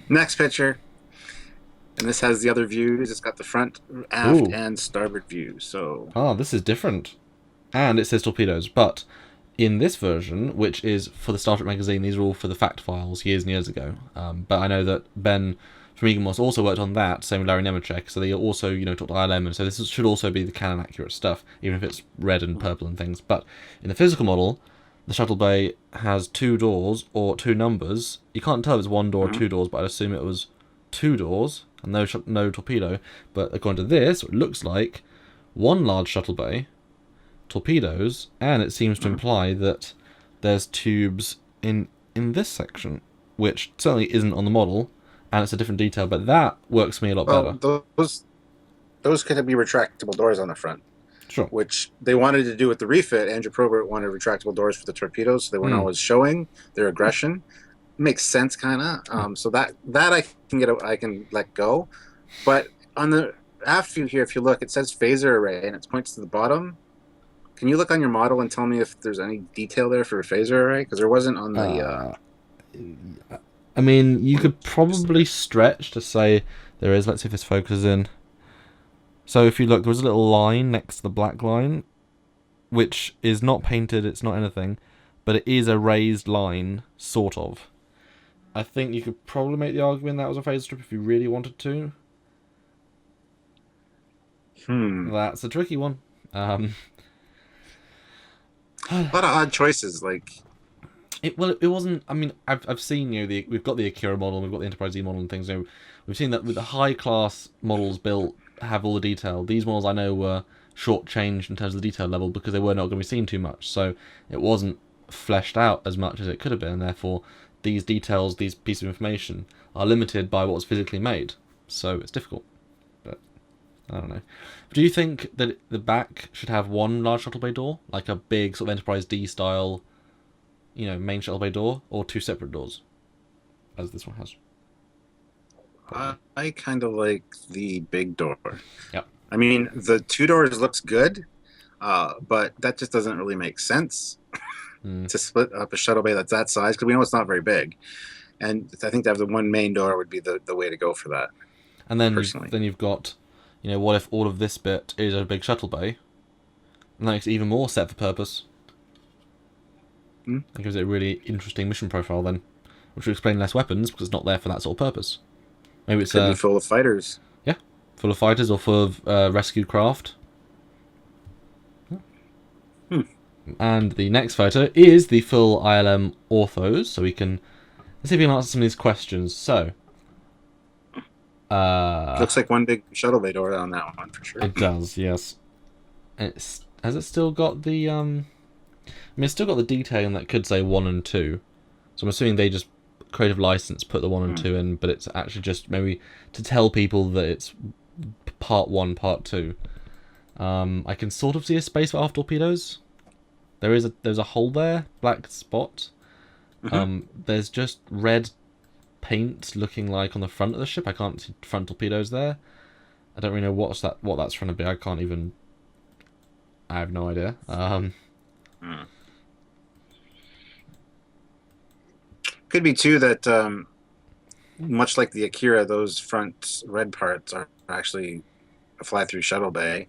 Next picture. And this has the other views. It's got the front, aft, Ooh. and starboard views. So, Ah, this is different. And it says torpedoes, but in this version, which is for the Star Trek magazine, these are all for the fact files years and years ago. But I know that Ben from Egan Moss also worked on that, same with Larry Nemeczek, so they also, talked to ILM, and so this should also be the canon accurate stuff, even if it's red and purple and things. But in the physical model, the shuttle bay has two doors or two numbers. You can't tell if it's one door or mhm. two doors, but I'd assume it was two doors and no torpedo. But according to this, it looks like one large shuttle bay, torpedoes, and it seems to imply that there's tubes in this section, which certainly isn't on the model, and it's a different detail. But that works for me a lot Well, better. those could be retractable doors on the front, Sure. which they wanted to do with the refit. Andrew Probert wanted retractable doors for the torpedoes, so they weren't Hmm. always showing their aggression. Makes sense, kind of. Yeah. So that I can let go. But on the aft view here, if you look, it says phaser array, and it points to the bottom. Can you look on your model and tell me if there's any detail there for a phaser array? Because there wasn't on the. Uh, I mean, you could probably stretch to say there is. Let's see if this focuses in. So if you look, there was a little line next to the black line, which is not painted. It's not anything, but it is a raised line, sort of. I think you could probably make the argument that was a phaser strip if you really wanted to. Hmm. That's a tricky one. A lot of odd choices. Like, It wasn't. I mean, I've seen we've got the Akira model, we've got the Enterprise E model and things. We've seen that with the high class models built have all the detail. These models I know were shortchanged in terms of the detail level because they were not going to be seen too much, so it wasn't fleshed out as much as it could have been. And therefore, these details, these pieces of information, are limited by what's physically made. So it's difficult. But I don't know. Do you think that the back should have one large shuttle bay door, like a big sort of Enterprise D style, main shuttle bay door, or two separate doors, as this one has? Probably. I kind of like the big door. Yep. I mean, the two doors looks good, but that just doesn't really make sense Mm. to split up a shuttle bay that's that size because we know it's not very big. And I think to have the one main door would be the way to go for that, And then personally. you've got, what if all of this bit is a big shuttle bay, and that makes it even more set for purpose. Hmm? It gives it a really interesting mission profile then, which will explain less weapons because it's not there for that sort of purpose. Maybe it's Could be full of fighters. yeah, full of fighters or full of rescue craft. Hmm. And the next photo is the full ILM orthos, so let's see if we can answer some of these questions. So, Looks like one big shuttle bay door on that one for sure. it does, yes. Has it still got the it's still got the detailing that could say 1 and 2. So I'm assuming they just creative license put the 1 and 2 in, but it's actually just maybe to tell people that it's part 1, part 2. I can sort of see a space for aft torpedoes. There's a hole there, black spot. There's just red paint looking like on the front of the ship. I can't see front torpedoes there. I don't really know what that's trying to be. I have no idea. Could be too that much like the Akira, those front red parts are actually a fly-through shuttle bay.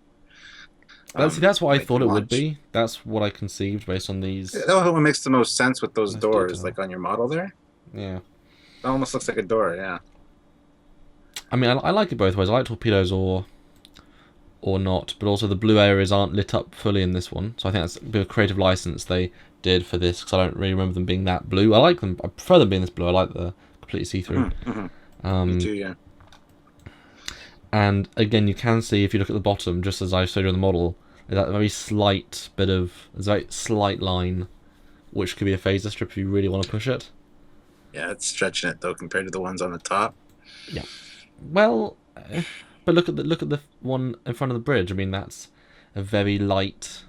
That's what I Like thought it would launch. be. That's what I conceived based on these. That what makes the most sense with those This doors, detail. like on your model there. Yeah. It almost looks like a door, yeah. I mean, I like it both ways. I like torpedoes or not, but also the blue areas aren't lit up fully in this one. So I think that's a bit of creative license they did for this because I don't really remember them being that blue. I like them. I prefer them being this blue. I like the completely see-through. Me too, yeah. And again, you can see if you look at the bottom, just as I showed you on the model, there's a very slight line, which could be a phaser strip if you really want to push it. Yeah, it's stretching it though compared to the ones on the top. Yeah. Well, but look at the one in front of the bridge. I mean, that's a very light,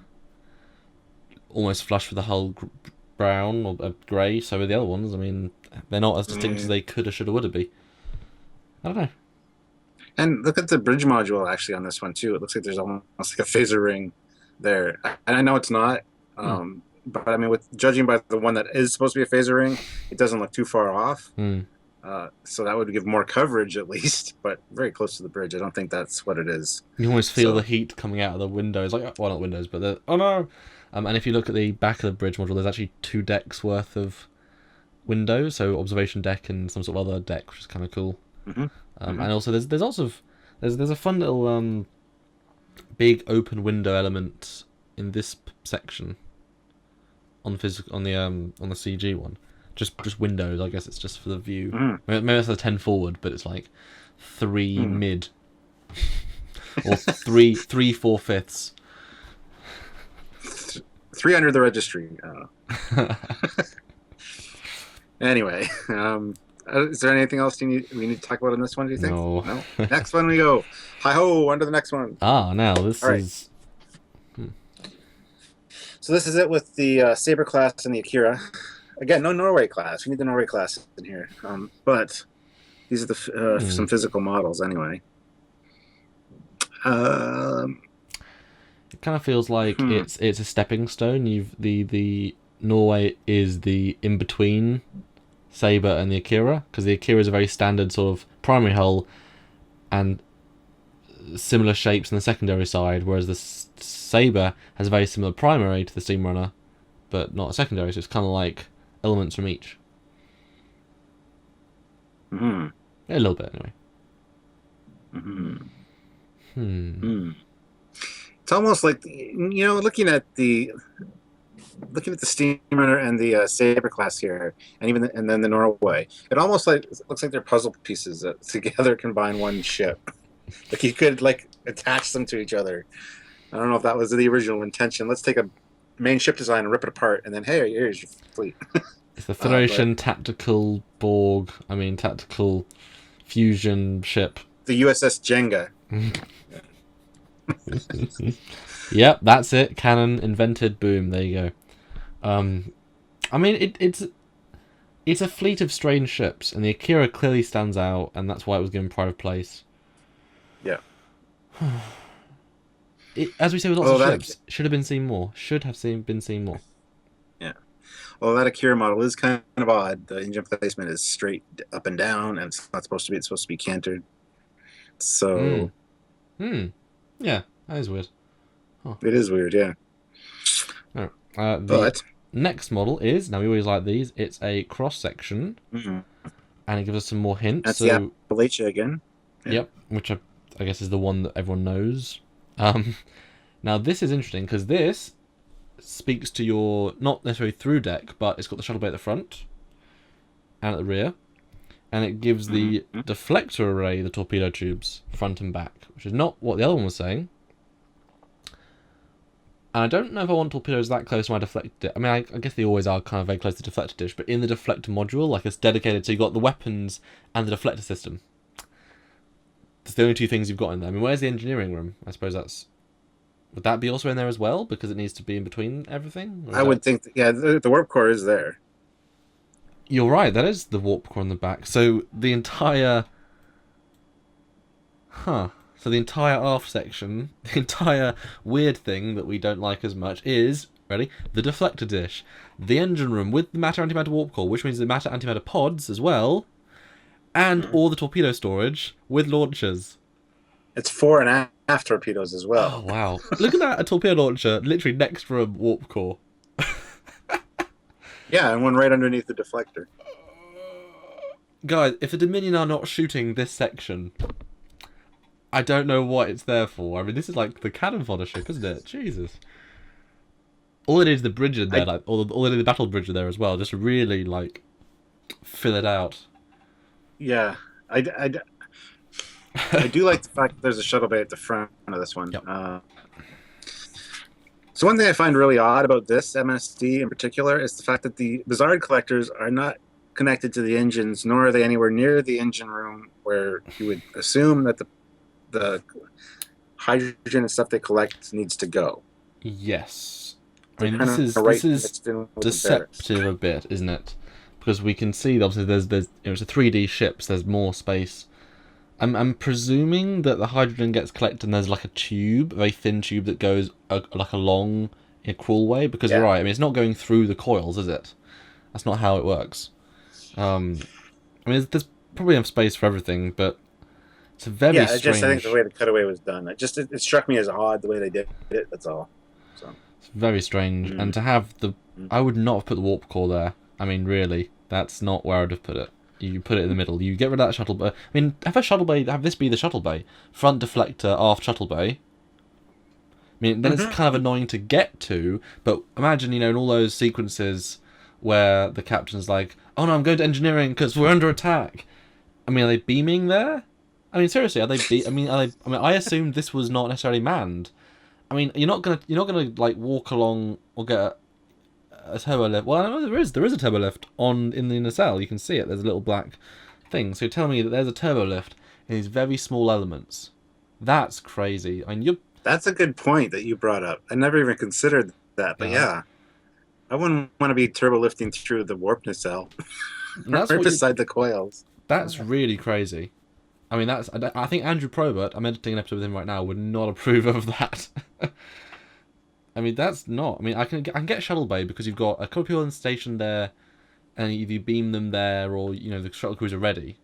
almost flush with the hull brown or grey. So are the other ones. I mean, they're not as distinct as they coulda, shoulda, woulda be. I don't know. And look at the bridge module actually on this one too. It looks like there's almost like a phaser ring there. And I know it's not, but I mean, with judging by the one that is supposed to be a phaser ring, it doesn't look too far off. So that would give more coverage at least, but very close to the bridge. I don't think that's what it is. You almost feel So the heat coming out of the windows, like, well, not windows, but oh no. And if you look at the back of the bridge module, there's actually 2 decks worth of windows, so observation deck and some sort of other deck, which is kind of cool. And also there's also there's a fun little big open window element in this section on the CG one. Just windows. I guess it's just for the view. Maybe it's a 10 forward, but it's like 3 mid or 3/4. 3 under the registry. Anyway, is there anything else we need to talk about on this one? Do you think? No. Next one we go. Hi ho! On to the next one. Now this All is. Right. So this is it with the Saber class and the Akira. Again, no Norway class. We need the Norway class in here. But these are the some physical models anyway. It kind of feels like it's a stepping stone. The Norway is the in between Saber and the Akira, because the Akira is a very standard sort of primary hull and similar shapes on the secondary side, whereas the Saber has a very similar primary to the Steamrunner, but not a secondary. So it's kind of like elements from each. A little bit anyway. It's almost like, looking at the Steamrunner and the Saber class here, and then the Norway, it almost looks like they're puzzle pieces that together combine one ship. Like you could attach them to each other. I don't know if that was the original intention. Let's take a main ship design and rip it apart, and then hey, here's your fleet. It's the Federation tactical tactical fusion ship. The USS Jenga. Yep, that's it. Canon invented. Boom. There you go. It's a fleet of strange ships, and the Akira clearly stands out, and that's why it was given pride of place. Yeah. As we say with lots of ships, should have been seen more. Been seen more. Yeah. Well, that Akira model is kind of odd. The engine placement is straight up and down, and it's not supposed to be. It's supposed to be cantered. So. Yeah, that is weird. Huh. It is weird, yeah. The next model is, now we always like these, it's a cross-section, and it gives us some more hints. That's the Appalachia again. Yeah. Yep, which I guess is the one that everyone knows. Now this is interesting, because this speaks to your, not necessarily through deck, but it's got the shuttle bay at the front, and at the rear, and it gives the deflector array the torpedo tubes, front and back, which is not what the other one was saying. And I don't know if I want torpedoes that close to my deflector. I guess they always are kind of very close to the deflector dish, but in the deflector module, it's dedicated, so you've got the weapons and the deflector system. That's the only 2 things you've got in there. Where's the engineering room? I suppose would that be also in there as well, because it needs to be in between everything? I would think, the warp core is there. You're right, that is the warp core on the back. So the entire... So the entire aft section, the entire weird thing that we don't like as much is, ready, the deflector dish. The engine room with the matter antimatter warp core, which means the matter antimatter pods as well, and all the torpedo storage with launchers. It's fore and aft torpedoes as well. Oh, wow. Look at that, a torpedo launcher literally next to a warp core. Yeah, and one right underneath the deflector. Guys, if the Dominion are not shooting this section, I don't know what it's there for. This is like the cannon fodder ship, isn't it? Jesus. All it is the bridge in there, all it is the battle bridge in there as well, just really, fill it out. Yeah. I do like the fact that there's a shuttle bay at the front of this one. Yep. So one thing I find really odd about this MSD in particular is the fact that the Bizarre collectors are not connected to the engines, nor are they anywhere near the engine room where you would assume that the hydrogen and stuff they collect needs to go. Yes. This is deceptive a bit, isn't it? Because we can see, obviously, there's it's a 3D ship, so there's more space. I'm presuming that the hydrogen gets collected and there's a tube, a very thin tube that goes along in a crawl way, because you're right, it's not going through the coils, is it? That's not how it works. There's probably enough space for everything, but it's a very Yeah, I think strange. the way the cutaway was done, it struck me as odd the way they did it. That's all. So. It's very strange, and to have the, I would not have put the warp core there. I mean, really, that's not where I'd have put it. You put it in the middle. You get rid of that shuttle bay. I mean, have a shuttle bay. Have this be the shuttle bay. Front deflector, aft shuttle bay. I mean, then it's kind of annoying to get to. But imagine, in all those sequences where the captain's like, "Oh no, I'm going to engineering because we're under attack." I mean, are they beaming there? I mean, seriously, are they? I mean, are they? I mean, I assumed this was not necessarily manned. I mean, you're not gonna like walk along or get a turbo lift. Well, I know there is a turbo lift in the nacelle. You can see it. There's a little black thing. So you're telling me that there's a turbo lift in these very small elements. That's crazy. I mean, That's a good point that you brought up. I never even considered that, but yeah, I wouldn't want to be turbo lifting through the warp nacelle that's right beside the coils. That's really crazy. I mean, I think Andrew Probert, I'm editing an episode with him right now, would not approve of that. I mean, that's not. I mean, I can get Shuttle Bay because you've got a couple people in the station there, and either you beam them there, or the shuttle crews are ready,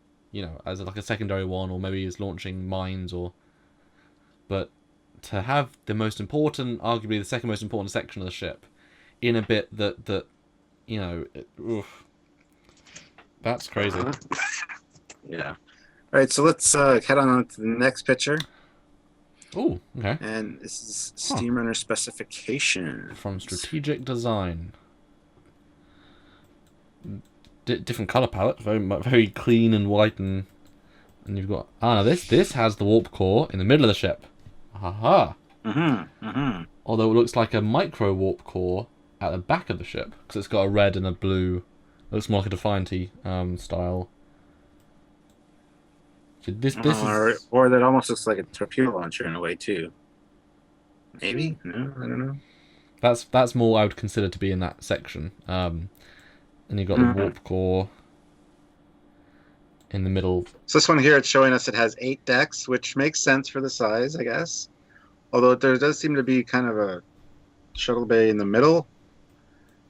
as like a secondary one, or maybe it's launching mines, But to have the most important, arguably the second most important section of the ship, in a bit that that's crazy. Yeah. All right, so let's head on to the next picture. Oh, okay. And this is Steamrunner specification. From Strategic Design. Different color palette, very clean and white, and you've got this has the warp core in the middle of the ship. Aha. Although it looks like a micro warp core at the back of the ship because it's got a red and a blue. It looks more like a Defiant style. So this is... or that almost looks like a torpedo launcher in a way too. Maybe? No, I don't know. That's more I would consider to be in that section. And you've got the warp core in the middle. So this one here, it's showing us it has 8 decks, which makes sense for the size, I guess. Although there does seem to be kind of a shuttle bay in the middle,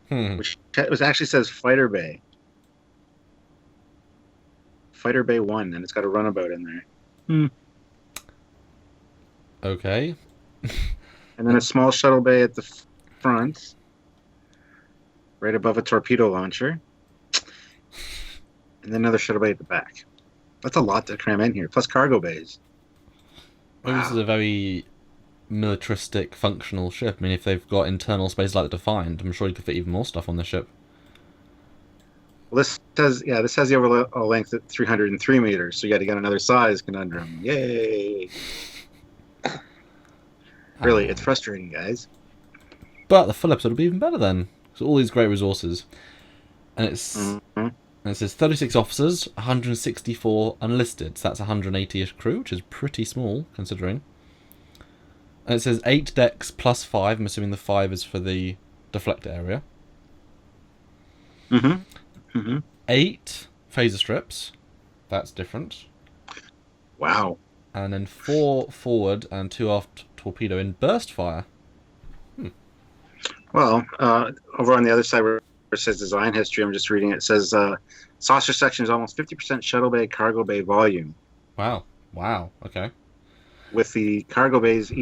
which actually says fighter bay. Fighter Bay 1, and it's got a runabout in there. Okay. And then a small shuttle bay at the front, right above a torpedo launcher. And then another shuttle bay at the back. That's a lot to cram in here, plus cargo bays. Maybe this is a very militaristic, functional ship. I mean, if they've got internal space like the Defiant, I'm sure you could fit even more stuff on the ship. Well, this has the overall length at 303 meters, so you got to get another size conundrum. Yay! Really, it's frustrating, guys. But the full episode will be even better then. So all these great resources, and and it says 36 officers, 164 unlisted. So that's 180-ish crew, which is pretty small considering. And it says 8 decks plus 5. I'm assuming the 5 is for the deflector area. 8 phaser strips. That's different. Wow. And then 4 forward and 2 aft torpedo in burst fire. Well, over on the other side where it says design history, I'm just reading it. It says saucer section is almost 50% shuttle bay, cargo bay volume. Wow. Okay. With the cargo bays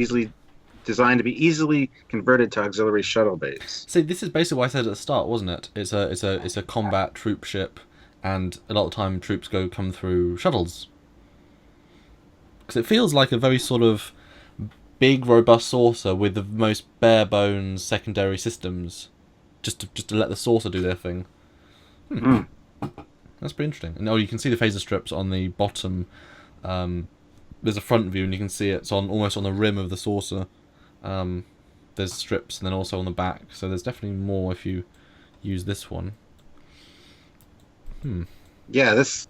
designed to be easily converted to auxiliary shuttle bays. See, this is basically what I said at the start, wasn't it? It's a combat troop ship, and a lot of time troops come through shuttles. Because it feels like a very sort of big, robust saucer with the most bare bones secondary systems, just to let the saucer do their thing. That's pretty interesting. And you can see the phaser strips on the bottom. There's a front view, and you can see it's almost on the rim of the saucer. There's strips, and then also on the back. So there's definitely more if you use this one. Yeah, this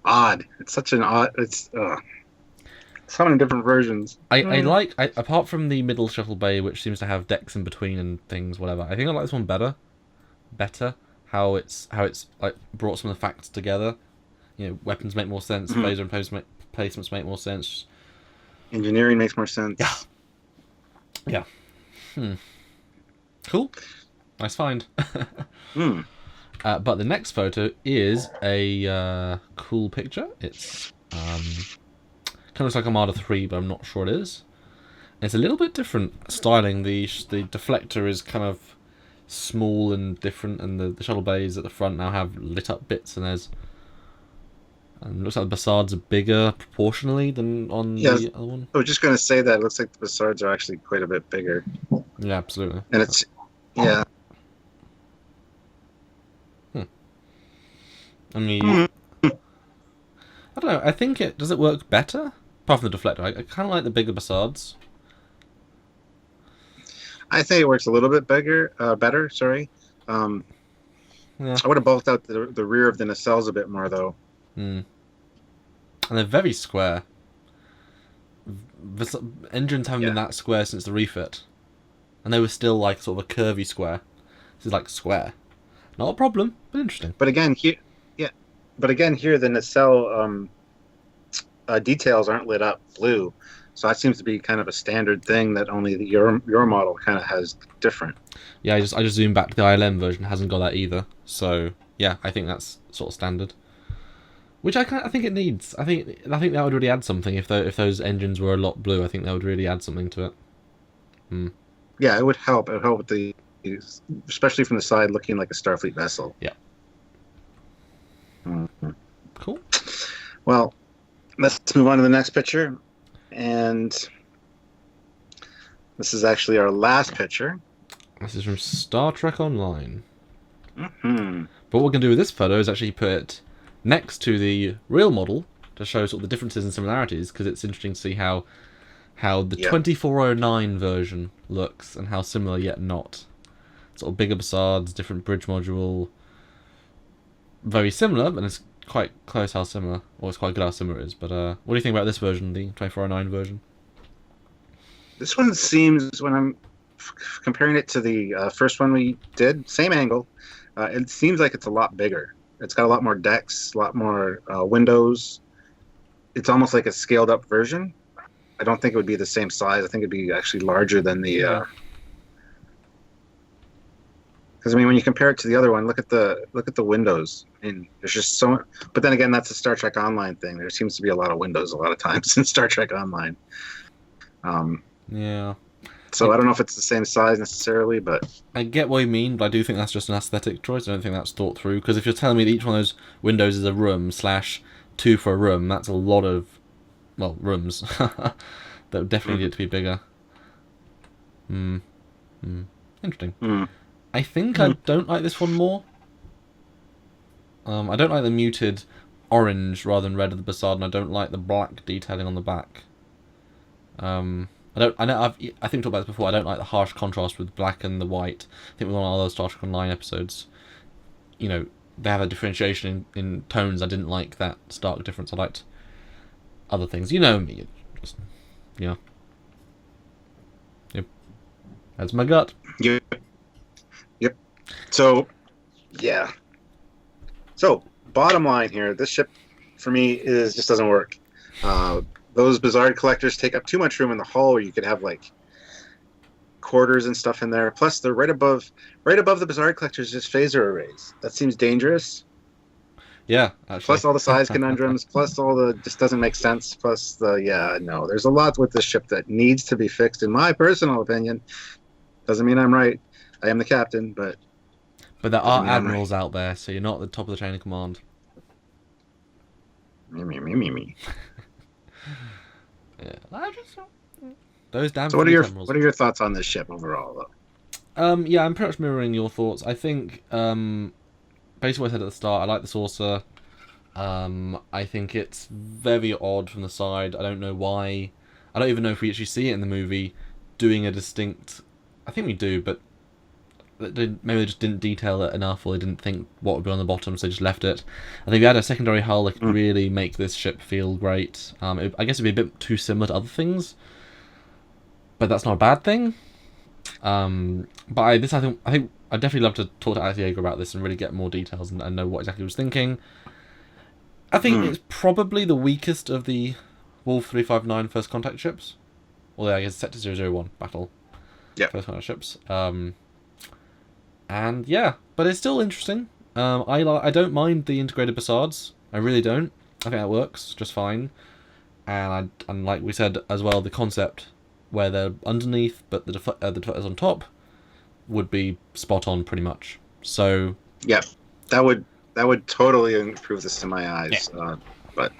odd. It's such an odd. It's so many different versions. I like apart from the middle shuttle bay, which seems to have decks in between and things, whatever. I think I like this one better. How it's like brought some of the facts together. Weapons make more sense. Phaser and placements make more sense. Engineering makes more sense. Yeah. Cool. Nice find. But the next photo is a cool picture. It's kind of looks like Armada 3, but I'm not sure it is. It's a little bit different styling. The deflector is kind of small and different, and the shuttle bays at the front now have lit up bits, and there's looks like the Bassards are bigger proportionally than on the other one. I was just going to say that it looks like the Bassards are actually quite a bit bigger. Yeah, absolutely. And it's I mean, I don't know. I think does it work better apart from the deflector. I kind of like the bigger Bassards. I think it works a little bit better. Sorry. Yeah. I would have bulked out the rear of the nacelles a bit more, though. And they're very square. Engines haven't been that square since the refit, and they were still like sort of a curvy square. This is like square. Not a problem, but interesting. But again, here the nacelle details aren't lit up blue, so that seems to be kind of a standard thing that only your model kind of has different. Yeah, I just zoomed back to the ILM version, hasn't got that either. So yeah, I think that's sort of standard. Which I think it needs. I think that would really add something if those engines were a lot blue. I think that would really add something to it. Yeah, it would help. It would help with especially from the side, looking like a Starfleet vessel. Yeah. Cool. Well, let's move on to the next picture, and this is actually our last picture. This is from Star Trek Online. Mm-hmm. But what we're going to do with this photo is actually put it next to the real model to show sort of the differences and similarities, because it's interesting to see how the 2409 version looks and how similar yet not. Sort of bigger Bassards, different bridge module. Very similar, and it's quite close how similar, or it's quite good how similar it is. But what do you think about this version, the 2409 version? This one seems, when I'm comparing it to the first one we did, same angle, it seems like it's a lot bigger. It's got a lot more decks, a lot more windows. It's almost like a scaled up version. I don't think it would be the same size. I think it'd be actually larger than the. Because I mean, when you compare it to the other one, look at the windows. I mean, there's just so much. But then again, that's a Star Trek Online thing. There seems to be a lot of windows a lot of times in Star Trek Online. Yeah. So I don't know if it's the same size necessarily, but I get what you mean, but I do think that's just an aesthetic choice. I don't think that's thought through. Because if you're telling me that each one of those windows is a room / 2 for a room, that's a lot of, well, rooms. That would definitely need it to be bigger. Interesting. I think I don't like this one more. I don't like the muted orange rather than red of the Bassard, and I don't like the black detailing on the back. I think we talked about this before. I don't like the harsh contrast with black and the white. I think with one of those Star Trek Online episodes, they have a differentiation in tones. I didn't like that stark difference. I liked other things. You know me. Just, Yep. That's my gut. Yep. So, yeah. So, bottom line here, this ship for me just doesn't work. Those Bassard collectors take up too much room in the hull, where you could have like quarters and stuff in there. Plus, they're right above the Bassard collectors, just phaser arrays. That seems dangerous. Yeah, actually. Plus all the size conundrums. Plus all the just doesn't make sense. Plus there's a lot with this ship that needs to be fixed, in my personal opinion. Doesn't mean I'm right. I am the captain, but there are admirals out there, so you're not at the top of the chain of command. Me. Yeah, those damn. So what are your thoughts on this ship overall, though? Yeah, I'm pretty much mirroring your thoughts. I think, basically what I said at the start, I like the saucer. I think it's very odd from the side. I don't know why. I don't even know if we actually see it in the movie doing a distinct. I think we do, but maybe they just didn't detail it enough, or they didn't think what would be on the bottom, so they just left it. I think if you had a secondary hull, it could really make this ship feel great. I guess it'd be a bit too similar to other things, but that's not a bad thing. But I think I'd definitely love to talk to Asiego about this and really get more details and know what exactly he was thinking. I think it's probably the weakest of the Wolf 359 First Contact ships. Although I guess Sector 001 battle. Yeah. First Contact ships. And yeah, but it's still interesting. I don't mind the integrated facades. I really don't. I think that works just fine. And like we said as well, the concept where they're underneath but the deflector's on top would be spot on pretty much. So yeah, that would totally improve this in my eyes. Yeah. But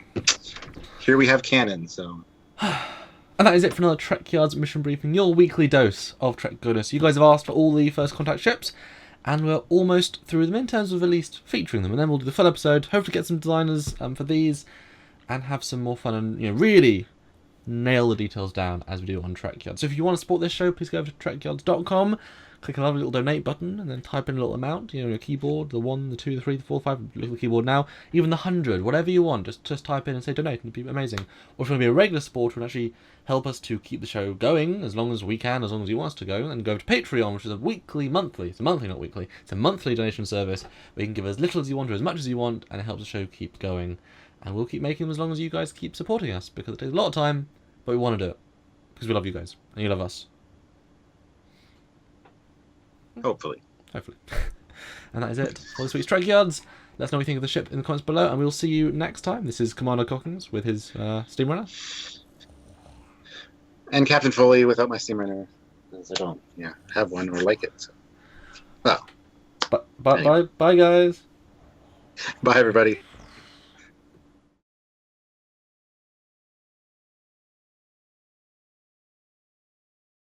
here we have Canon, so. And that is it for another Trekyards mission briefing, your weekly dose of Trek goodness. You guys have asked for all the first contact ships, and we're almost through them in terms of at least featuring them. And then we'll do the full episode, hopefully get some designers for these, and have some more fun and really nail the details down as we do on Trekyards. So if you want to support this show, please go over to trekyards.com, click a lovely little donate button, and then type in a little amount, on your keyboard, the 1, the 2, the 3, the 4, 5, look at the keyboard now, even the 100, whatever you want, just type in and say donate, and it'd be amazing. Or if you want to be a regular supporter and actually help us to keep the show going as long as we can, as long as you want us to go, and go over to Patreon, which is it's a monthly donation service where you can give as little as you want or as much as you want, and it helps the show keep going. And we'll keep making them as long as you guys keep supporting us, because it takes a lot of time, but we want to do it. Because we love you guys, and you love us. Hopefully. And that is it for this week's Trekyards. Let us know what you think of the ship in the comments below, and we'll see you next time. This is Commander Cockings with his Steamrunner. And Captain Foley without my Steamrunner, because I don't have one or like it. So. Well. Bye, guys. Bye, everybody.